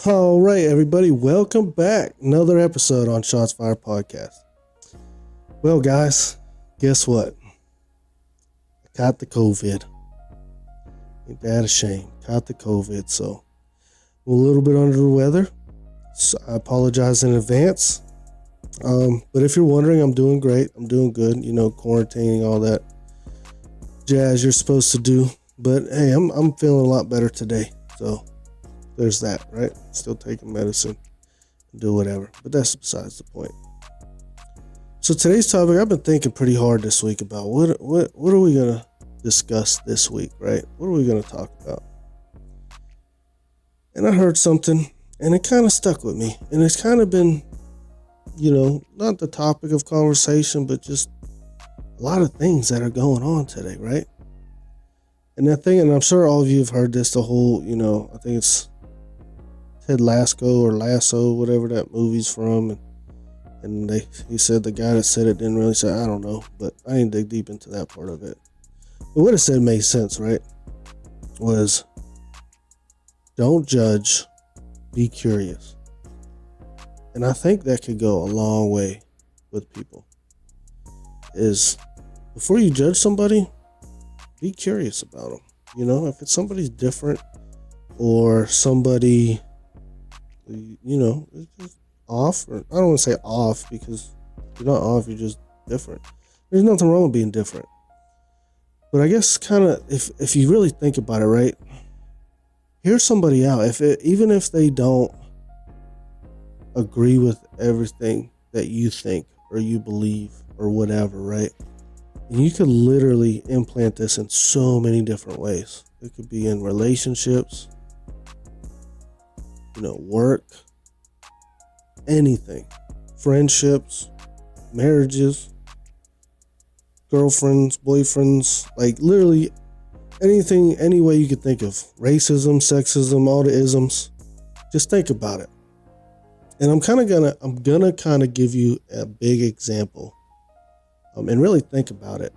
All right, everybody, welcome back. Another episode on Shots Fired Podcast. Well, guys, guess what? I caught the COVID. Ain't that a shame? Caught the COVID, so I'm a little bit under the weather. So I apologize in advance. But if you're wondering, I'm doing great. I'm doing good. You know, quarantining, all that jazz you're supposed to do. But hey, I'm feeling a lot better today. So there's that, right? Still taking medicine, do whatever. But that's besides the point. So today's topic, I've been thinking pretty hard this week about what are we gonna discuss this week, right? What are we gonna talk about? And I heard something, and it kind of stuck with me, and it's kind of been, not the topic of conversation, but just a lot of things that are going on today, right? And that thing, and I'm sure all of you have heard this, the whole, I think it's Ted Lasso or Lasso, whatever that movie's from, and he said the guy that said it didn't really say, I don't know, but I didn't dig deep into that part of it. But what it said made sense, right? Was don't judge, be curious. And I think that could go a long way with people. Is before you judge somebody, be curious about them. If it's somebody's different or somebody, is just off, or I don't want to say off because you're not off, you're just different. There's nothing wrong with being different. But I guess kind of if you really think about it, right? Hear somebody out. Even if they don't agree with everything that you think or you believe or whatever, right? And you could literally implant this in so many different ways. It could be in relationships, work, anything, friendships, marriages, girlfriends, boyfriends, like literally anything, any way you could think of. Racism, sexism, all the isms. Just think about it. And I'm gonna kind of give you a big example, and really think about it.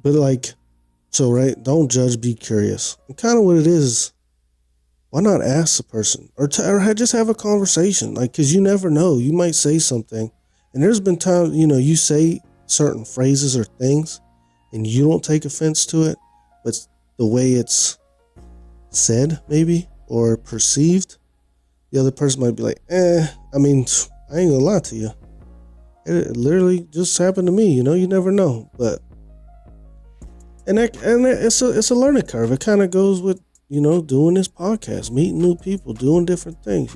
But right? Don't judge, be curious. And kind of what it is. Why not ask the person or just have a conversation? Because you never know. You might say something, and there's been times you say certain phrases or things, and you don't take offense to it, but the way it's said, maybe, or perceived. The other person might be like, I ain't gonna lie to you. It literally just happened to me, you never know. But, it's a learning curve. It kind of goes with, doing this podcast, meeting new people, doing different things,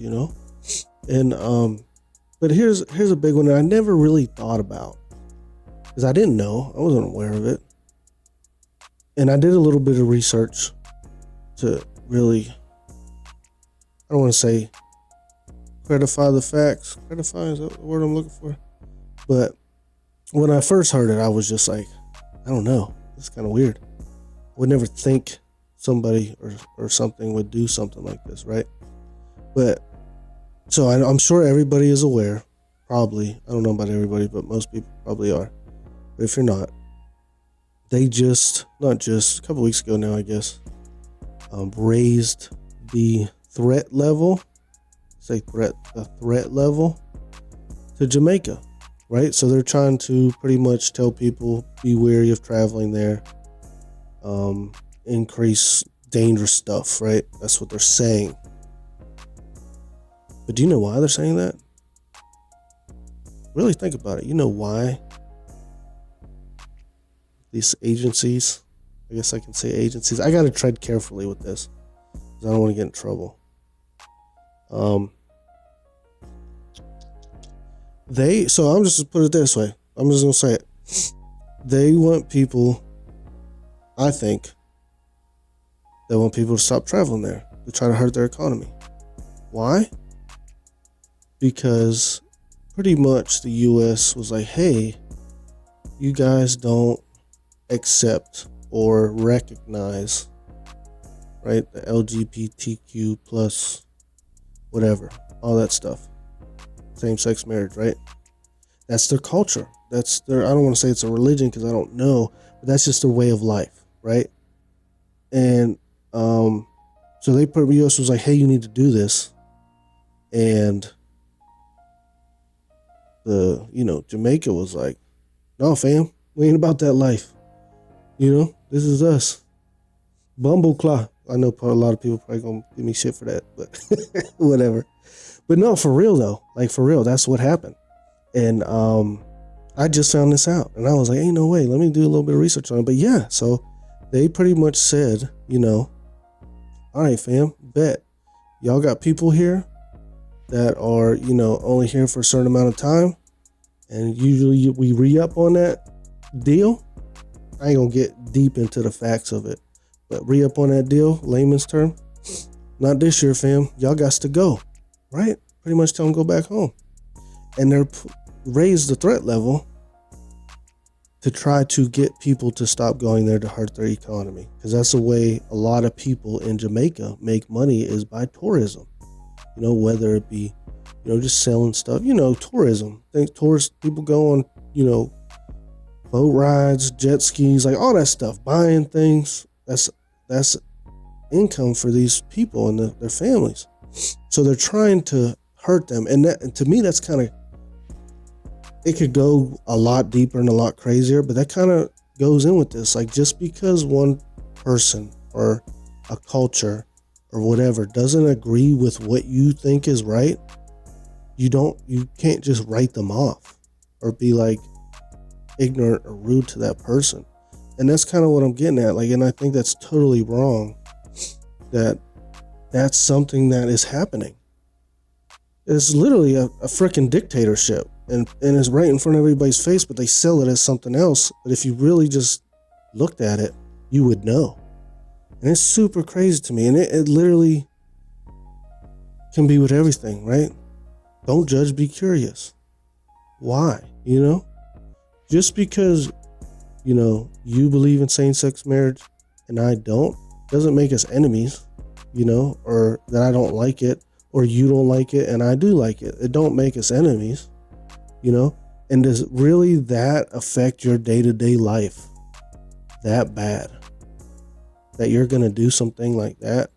And, but here's a big one that I never really thought about because I didn't know. I wasn't aware of it. And I did a little bit of research to really, I don't want to say credify the facts. Credify, is that the word I'm looking for? But when I first heard it, I was just like, I don't know. It's kind of weird. I would never think somebody or something would do something like this, right? But, so I'm sure everybody is aware, probably. I don't know about everybody, but most people probably are. But if you're not, they not just a couple weeks ago now, I guess, raised the threat level, the threat level to Jamaica, right? So they're trying to pretty much tell people, be wary of traveling there, increase dangerous stuff, right? That's what they're saying. But do you know why they're saying that? Really think about it. You know why these agencies, I guess I can say agencies, I got to tread carefully with this because I don't want to get in trouble. So I'm just going to put it this way. I'm just going to say it. They want people, I think, they want people to stop traveling there. They try to hurt their economy. Why? Because pretty much the U.S. was like, hey, you guys don't accept or recognize, right, the LGBTQ plus whatever, all that stuff. Same-sex marriage, right? That's their culture. That's their, I don't want to say it's a religion because I don't know, but that's just their way of life, right? And So US was like, hey, you need to do this. And Jamaica was like, no, fam, we ain't about that life. This is us. Bumbleclaw. I know a lot of people probably gonna give me shit for that, but whatever. But no, for real though, like for real, that's what happened. And I just found this out, and I was like, ain't no way. Let me do a little bit of research on it. But yeah, so they pretty much said, all right, fam, bet. Y'all got people here that are, only here for a certain amount of time, and usually we re-up on that deal. I ain't gonna get deep into the facts of it, but re-up on that deal, layman's term. Not this year, fam. Y'all got to go, right? Pretty much tell them go back home. And they're raised the threat level to try to get people to stop going there to hurt their economy. Because that's the way a lot of people in Jamaica make money, is by tourism. Whether it be, just selling stuff, tourism. Tourist people go on, boat rides, jet skis, like all that stuff, buying things. That's income for these people and their families. So they're trying to hurt them. And to me, that's kind of, it could go a lot deeper and a lot crazier, but that kind of goes in with this. Like, just because one person or a culture or whatever doesn't agree with what you think is right, you can't just write them off or be like ignorant or rude to that person. And that's kind of what I'm getting at. Like, and I think that's totally wrong, that's something that is happening. It's literally a freaking dictatorship, and it's right in front of everybody's face, but they sell it as something else. But if you really just looked at it, you would know. And it's super crazy to me. And it literally can be with everything, right? Don't judge, be curious. Why? Just because, you believe in same-sex marriage and I don't, doesn't make us enemies, or that I don't like it, or you don't like it and I do like it. It don't make us enemies, And does really that affect your day-to-day life that bad, that you're going to do something like that?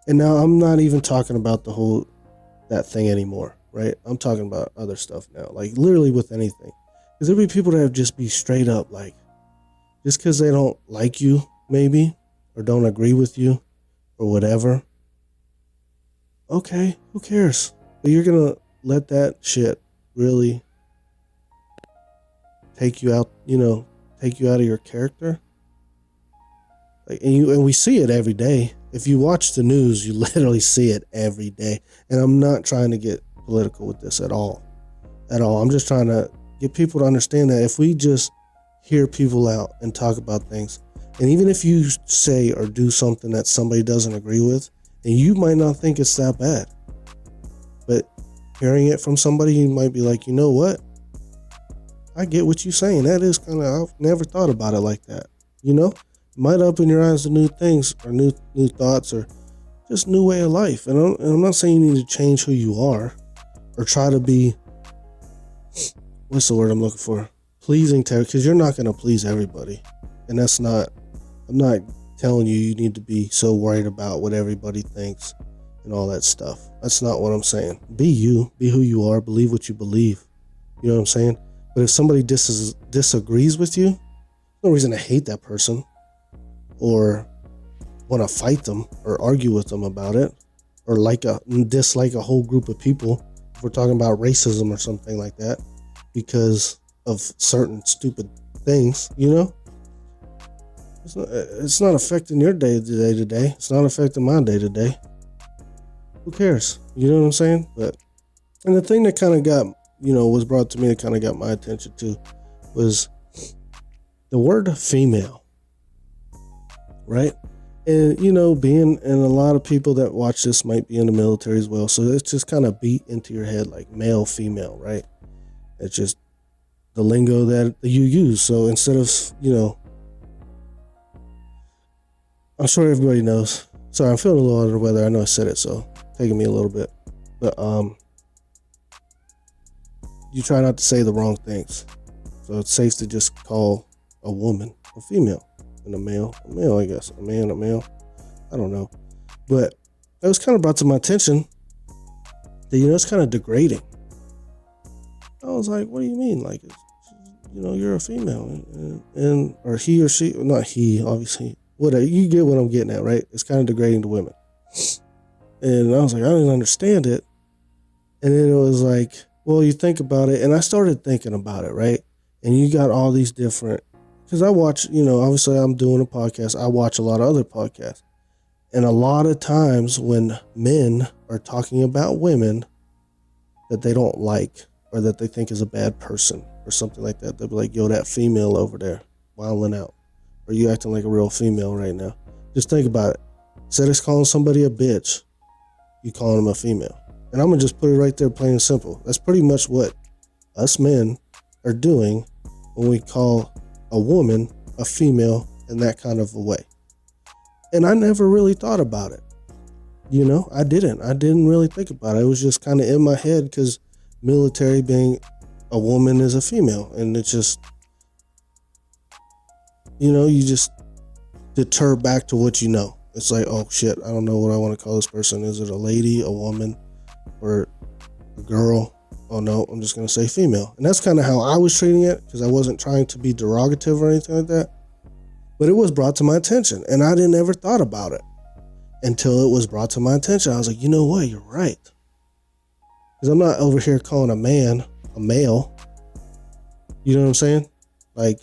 And now I'm not even talking about that thing anymore, right? I'm talking about other stuff now, like literally with anything. Because there'll be people that have just be straight up, like, just because they don't like you, maybe, or don't agree with you, or whatever. Okay, who cares? But you're going to let that shit really take you out of your character? Like, and we see it every day. If you watch the news, you literally see it every day. And I'm not trying to get political with this at all. I'm just trying to get people to understand that if we just hear people out and talk about things, and even if you say or do something that somebody doesn't agree with, and you might not think it's that bad, but hearing it from somebody, you might be like, you know what? I get what you're saying. That is kind of, I've never thought about it like that. Might open your eyes to new things or new thoughts or just new way of life. And I'm not saying you need to change who you are or try to be, what's the word I'm looking for? Pleasing to, because you're not going to please everybody. And I'm not telling you need to be so worried about what everybody thinks and all that stuff. That's not what I'm saying. Be you, be who you are, believe what you believe. You know what I'm saying? But if somebody disagrees with you, no reason to hate that person or want to fight them or argue with them about it, or dislike a whole group of people. If we're talking about racism or something like that, because of certain stupid things, It's not affecting your day to day. It's not affecting my day to day. Who cares? You know what I'm saying? And the thing that kind of got, was brought to me that kind of got my attention too, was the word female, right? And, and a lot of people that watch this might be in the military as well. So it's just kind of beat into your head like male, female, right? It's just the lingo that you use. So instead of, I'm sure everybody knows. Sorry, I'm feeling a little under the weather. I know I said it, so taking me a little bit. But you try not to say the wrong things. So it's safe to just call a woman a female and a male, I guess. A man, a male. I don't know. But it was kind of brought to my attention that, it's kind of degrading. I was like, what do you mean? Like, you're a female, and or he or she, not he, obviously, whatever. You get what I'm getting at, right? It's kind of degrading to women. And I was like, I didn't understand it. And then it was like, well, you think about it, and I started thinking about it, right? And you got all these different, because I watch, obviously I'm doing a podcast. I watch a lot of other podcasts. And a lot of times when men are talking about women that they don't like or that they think is a bad person or something like that, they'll be like, yo, that female over there wilding out. Or you acting like a real female right now. Just think about it. Instead of calling somebody a bitch, you calling them a female. And I'm going to just put it right there plain and simple. That's pretty much what us men are doing when we call a woman a female in that kind of a way. And I never really thought about it. I didn't really think about it. It was just kind of in my head because military being a woman is a female. And it's just, you just deter back to what you know. It's like, oh shit, I don't know what I want to call this person. Is it a lady, a woman, or a girl? Oh no, I'm just going to say female. And that's kind of how I was treating it because I wasn't trying to be derogative or anything like that. But it was brought to my attention and I didn't ever thought about it until it was brought to my attention. I was like, you know what? You're right. Because I'm not over here calling a man a male. You know what I'm saying? Like,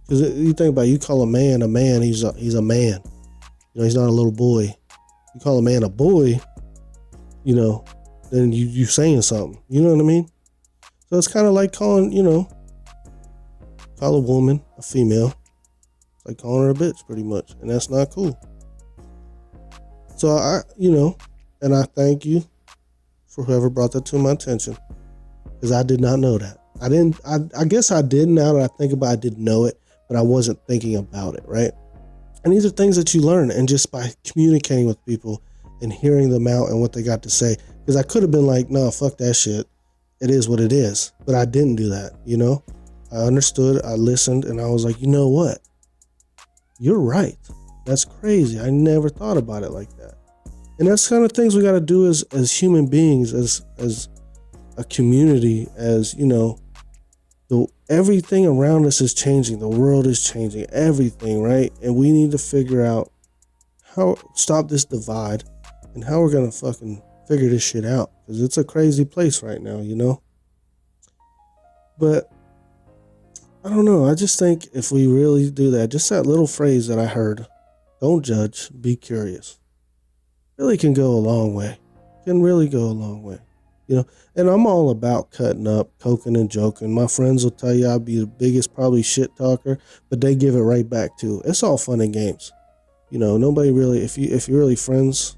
because you think about it, you call a man, he's a man. He's not a little boy. You call a man a boy, then you saying something. You know what I mean? So it's kind of like calling, call a woman a female. It's like calling her a bitch pretty much. And that's not cool. So and I thank you for whoever brought that to my attention. Because I did not know that. I guess I did now that I think about it, I didn't know it, but I wasn't thinking about it, right? And these are things that you learn and just by communicating with people and hearing them out and what they got to say. Because I could have been like, no, fuck that shit. It is what it is. But I didn't do that, I understood, I listened, and I was like, you know what? You're right. That's crazy. I never thought about it like that. And that's kind of things we got to do as human beings, as a community, as, everything around us is changing. The world is changing, everything, right? And we need to figure out stop this divide and how we're going to fucking figure this shit out. Because it's a crazy place right now, But I don't know. I just think if we really do that, just that little phrase that I heard, don't judge, be curious, really can go a long way. Can really go a long way. And I'm all about cutting up, coking and joking. My friends will tell you I'll be the biggest probably shit talker, but they give it right back too. It's all fun and games. Nobody really, if you're really friends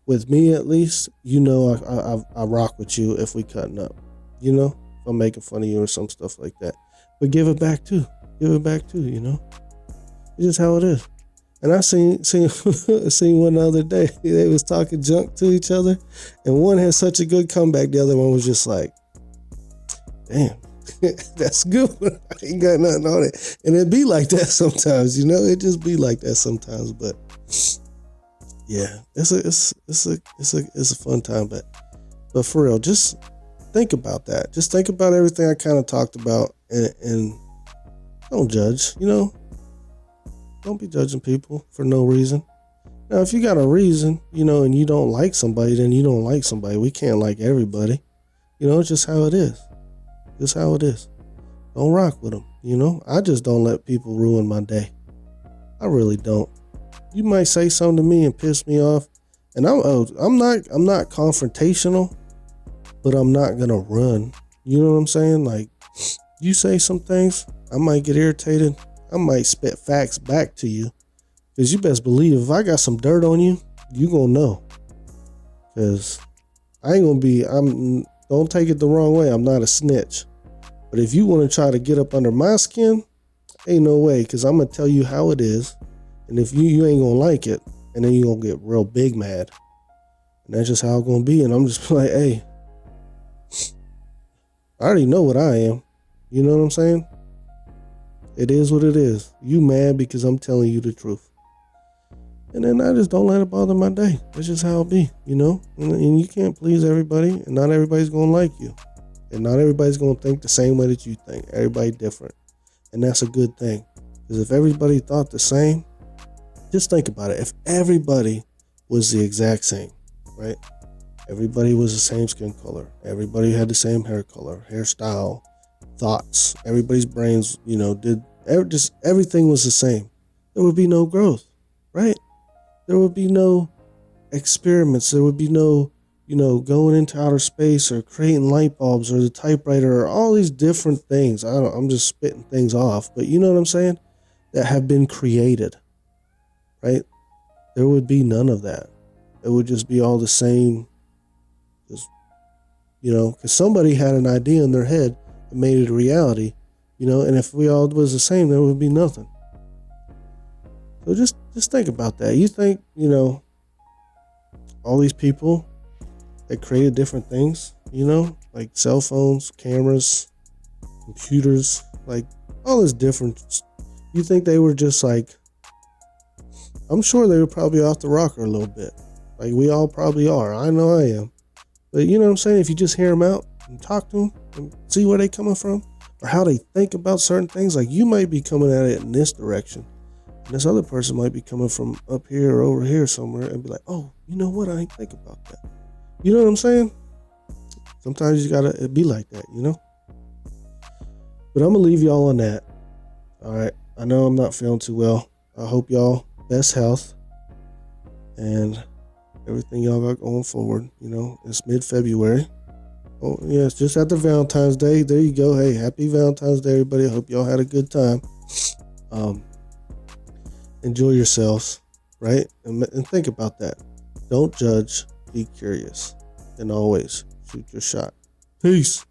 with me at least, I rock with you if we cutting up. If I'm making fun of you or some stuff like that. But give it back too. It's just how it is. And I seen one the other day. They was talking junk to each other, and one had such a good comeback. The other one was just like, "Damn, that's good. I ain't got nothing on it." And it be like that sometimes, It just be like that sometimes. But yeah, it's a fun time. But for real, just think about that. Just think about everything I kind of talked about, and don't judge. Don't be judging people for no reason. Now, if you got a reason, and you don't like somebody, then you don't like somebody. We can't like everybody. It's just how it is. Just how it is. Don't rock with them. I just don't let people ruin my day. I really don't. You might say something to me and piss me off, and I'm not confrontational, but I'm not gonna run. You know what I'm saying? Like, you say some things, I might get irritated. I might spit facts back to you. Because you best believe if I got some dirt on you, you gonna know. Because I ain't gonna don't take it the wrong way. I'm not a snitch. But if you want to try to get up under my skin, ain't no way. Because I'm gonna tell you how it is. And if you ain't gonna like it, and then you gonna get real big mad. And that's just how it's gonna be. And I'm just like, hey, I already know what I am. You know what I'm saying? It is what it is. You mad because I'm telling you the truth. And then I just don't let it bother my day. That's just how it be, you know? And you can't please everybody, and not everybody's going to like you. And not everybody's going to think the same way that you think. Everybody different. And that's a good thing. Because if everybody thought the same, just think about it. If everybody was the exact same, right? Everybody was the same skin color. Everybody had the same hair color, hairstyle, thoughts. Everybody's brains, just everything was the same. There would be no growth, right? There would be no experiments. There would be no, going into outer space or creating light bulbs or the typewriter or all these different things. I'm just spitting things off, but you know what I'm saying? That have been created, right? There would be none of that. It would just be all the same. Just, because somebody had an idea in their head and made it a reality, and if we all was the same, there would be nothing. So just think about that. You think, all these people that created different things, like cell phones, cameras, computers, like all this different. You think they were just like, I'm sure they were probably off the rocker a little bit. Like we all probably are. I know I am. But you know what I'm saying? If you just hear them out and talk to them and see where they coming from or how they think about certain things, like you might be coming at it in this direction. And this other person might be coming from up here or over here somewhere and be like, oh, you know what? I ain't think about that. You know what I'm saying? Sometimes you gotta be like that, But I'm gonna leave y'all on that. All right. I know I'm not feeling too well. I hope y'all best health and everything y'all got going forward. It's mid-February. Oh, yeah, it's just after Valentine's Day. There you go. Hey, happy Valentine's Day, everybody. I hope y'all had a good time. Enjoy yourselves, right? And think about that. Don't judge. Be curious. And always shoot your shot. Peace.